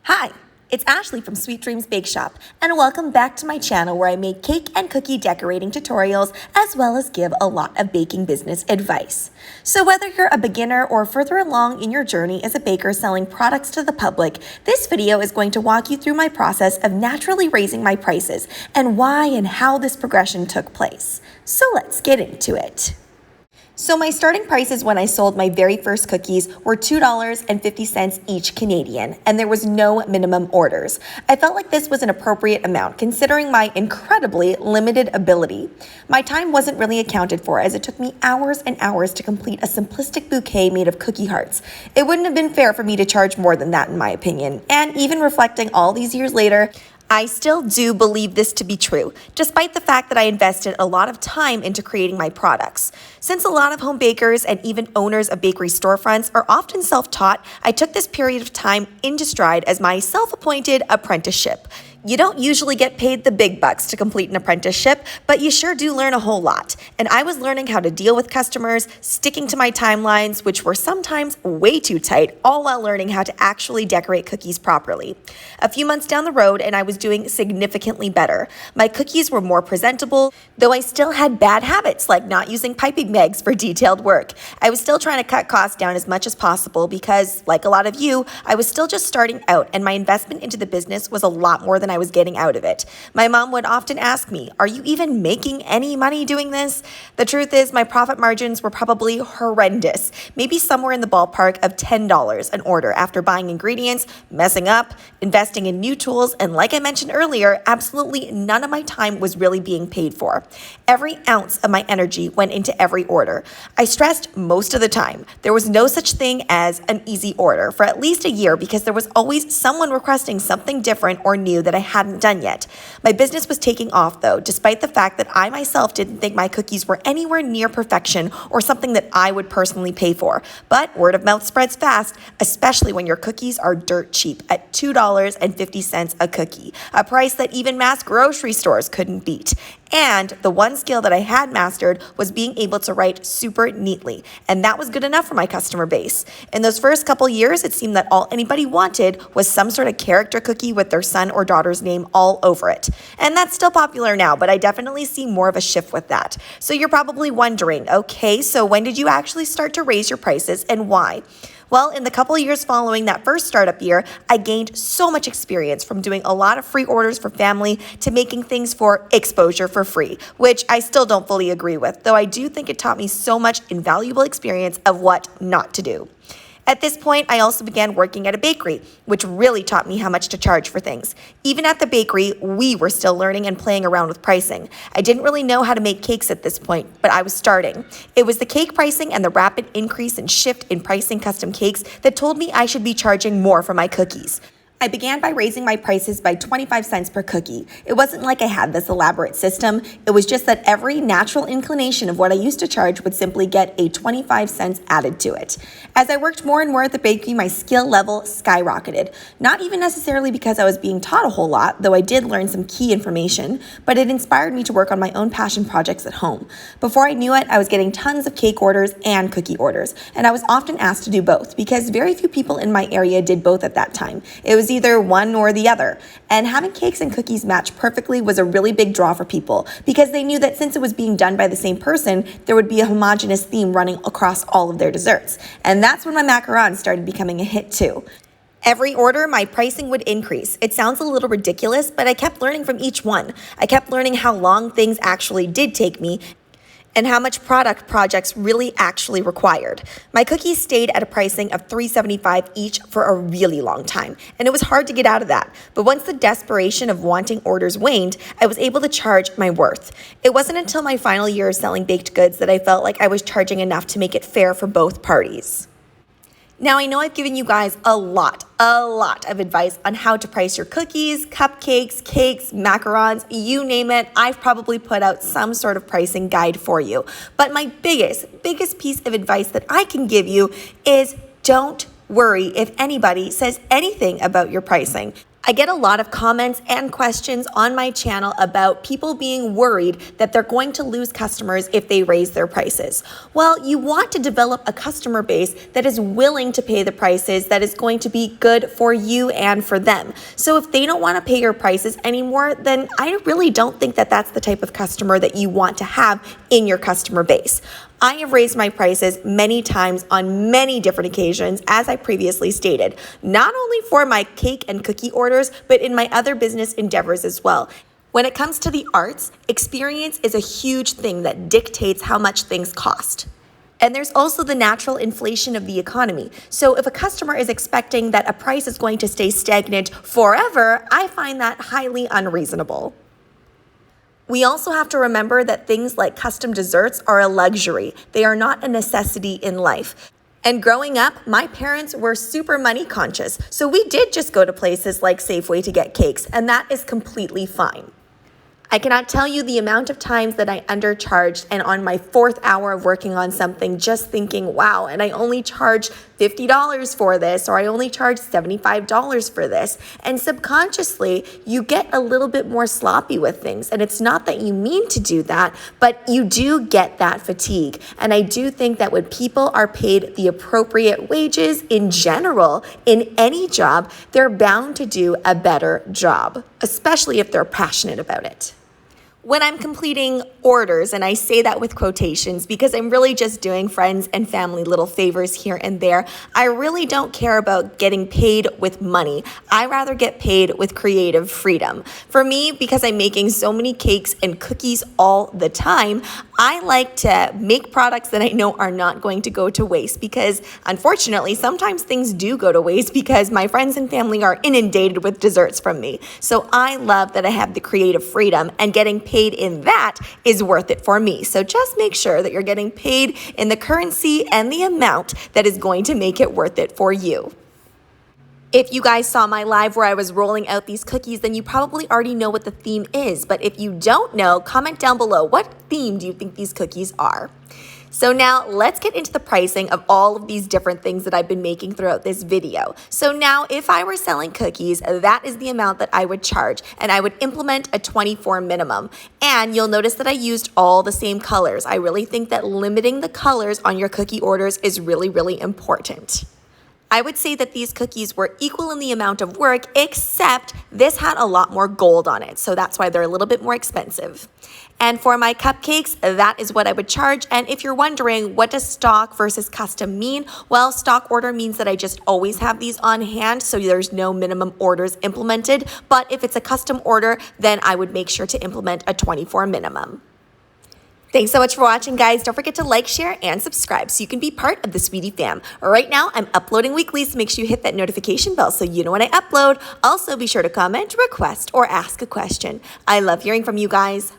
Hi, it's Ashleigh from Sweet Dreams Bake Shop, and welcome back to my channel where I make cake and cookie decorating tutorials as well as give a lot of baking business advice. So whether you're a beginner or further along in your journey as a baker selling products to the public, this video is going to walk you through my process of naturally raising my prices and why and how this progression took place. So let's get into it. So my starting prices when I sold my very first cookies were $2.50 each Canadian, and there was no minimum orders. I felt like this was an appropriate amount considering my incredibly limited ability. My time wasn't really accounted for as it took me hours and hours to complete a simplistic bouquet made of cookie hearts. It wouldn't have been fair for me to charge more than that in my opinion, and even reflecting all these years later, I still do believe this to be true, despite the fact that I invested a lot of time into creating my products. Since a lot of home bakers and even owners of bakery storefronts are often self-taught, I took this period of time into stride as my self-appointed apprenticeship. You don't usually get paid the big bucks to complete an apprenticeship, but you sure do learn a whole lot. And I was learning how to deal with customers, sticking to my timelines, which were sometimes way too tight, all while learning how to actually decorate cookies properly. A few months down the road, and I was doing significantly better. My cookies were more presentable, though I still had bad habits like not using piping bags for detailed work. I was still trying to cut costs down as much as possible because, like a lot of you, I was still just starting out and my investment into the business was a lot more than I was getting out of it. My mom would often ask me, "Are you even making any money doing this?" The truth is my profit margins were probably horrendous, maybe somewhere in the ballpark of $10 an order after buying ingredients, messing up, investing in new tools, and like I mentioned earlier, absolutely none of my time was really being paid for. Every ounce of my energy went into every order. I stressed most of the time. There was no such thing as an easy order for at least a year because there was always someone requesting something different or new that I hadn't done yet. My business was taking off though, despite the fact that I myself didn't think my cookies were anywhere near perfection or something that I would personally pay for. But word of mouth spreads fast, especially when your cookies are dirt cheap at $2.50 a cookie, a price that even mass grocery stores couldn't beat. And the one skill that I had mastered was being able to write super neatly, and that was good enough for my customer base. In those first couple years, it seemed that all anybody wanted was some sort of character cookie with their son or daughter's name all over it. And that's still popular now, but I definitely see more of a shift with that. So you're probably wondering, okay, so when did you actually start to raise your prices and why? Well, in the couple of years following that first startup year, I gained so much experience from doing a lot of free orders for family to making things for exposure for free, which I still don't fully agree with, though I do think it taught me so much invaluable experience of what not to do. At this point, I also began working at a bakery, which really taught me how much to charge for things. Even at the bakery, we were still learning and playing around with pricing. I didn't really know how to make cakes at this point, but I was starting. It was the cake pricing and the rapid increase and shift in pricing custom cakes that told me I should be charging more for my cookies. I began by raising my prices by 25 cents per cookie. It wasn't like I had this elaborate system. It was just that every natural inclination of what I used to charge would simply get a 25 cents added to it. As I worked more and more at the bakery, my skill level skyrocketed. Not even necessarily because I was being taught a whole lot, though I did learn some key information, but it inspired me to work on my own passion projects at home. Before I knew it, I was getting tons of cake orders and cookie orders, and I was often asked to do both because very few people in my area did both at that time. It was either one or the other. And having cakes and cookies match perfectly was a really big draw for people because they knew that since it was being done by the same person, there would be a homogeneous theme running across all of their desserts. And that's when my macarons started becoming a hit too. Every order, my pricing would increase. It sounds a little ridiculous, but I kept learning from each one. I kept learning how long things actually did take me and how much product projects really actually required. My cookies stayed at a pricing of $3.75 each for a really long time, and it was hard to get out of that. But once the desperation of wanting orders waned, I was able to charge my worth. It wasn't until my final year of selling baked goods that I felt like I was charging enough to make it fair for both parties. Now, I know I've given you guys a lot of advice on how to price your cookies, cupcakes, cakes, macarons, you name it. I've probably put out some sort of pricing guide for you. But my biggest piece of advice that I can give you is don't worry if anybody says anything about your pricing. I get a lot of comments and questions on my channel about people being worried that they're going to lose customers if they raise their prices. Well, you want to develop a customer base that is willing to pay the prices that is going to be good for you and for them. So if they don't want to pay your prices anymore, then I really don't think that that's the type of customer that you want to have in your customer base. I have raised my prices many times on many different occasions, as I previously stated, not only for my cake and cookie orders, but in my other business endeavors as well. When it comes to the arts, experience is a huge thing that dictates how much things cost. And there's also the natural inflation of the economy. So if a customer is expecting that a price is going to stay stagnant forever, I find that highly unreasonable. We also have to remember that things like custom desserts are a luxury. They are not a necessity in life. And growing up, my parents were super money conscious. So we did just go to places like Safeway to get cakes, and that is completely fine. I cannot tell you the amount of times that I undercharged and on my 4th hour of working on something just thinking, wow, and I only charged $50 for this, or I only charged $75 for this. And subconsciously, you get a little bit more sloppy with things. And it's not that you mean to do that, but you do get that fatigue. And I do think that when people are paid the appropriate wages in general, in any job, they're bound to do a better job, especially if they're passionate about it. When I'm completing orders, and I say that with quotations because I'm really just doing friends and family little favors here and there, I really don't care about getting paid with money. I rather get paid with creative freedom. For me, because I'm making so many cakes and cookies all the time, I like to make products that I know are not going to go to waste because unfortunately, sometimes things do go to waste because my friends and family are inundated with desserts from me. So I love that I have the creative freedom, and getting paid in that is worth it for me. So just make sure that you're getting paid in the currency and the amount that is going to make it worth it for you. If you guys saw my live where I was rolling out these cookies, then you probably already know what the theme is. But if you don't know, comment down below, what theme do you think these cookies are? So now let's get into the pricing of all of these different things that I've been making throughout this video. So now if I were selling cookies, that is the amount that I would charge, and I would implement a 24 minimum. And you'll notice that I used all the same colors. I really think that limiting the colors on your cookie orders is really, really important. I would say that these cookies were equal in the amount of work, except this had a lot more gold on it. So that's why they're a little bit more expensive. And for my cupcakes, that is what I would charge. And if you're wondering, what does stock versus custom mean? Well, stock order means that I just always have these on hand, so there's no minimum orders implemented. But if it's a custom order, then I would make sure to implement a 24 minimum. Thanks so much for watching, guys. Don't forget to like, share, and subscribe so you can be part of the Sweetie fam. Right now, I'm uploading weekly, so make sure you hit that notification bell so you know when I upload. Also, be sure to comment, request, or ask a question. I love hearing from you guys.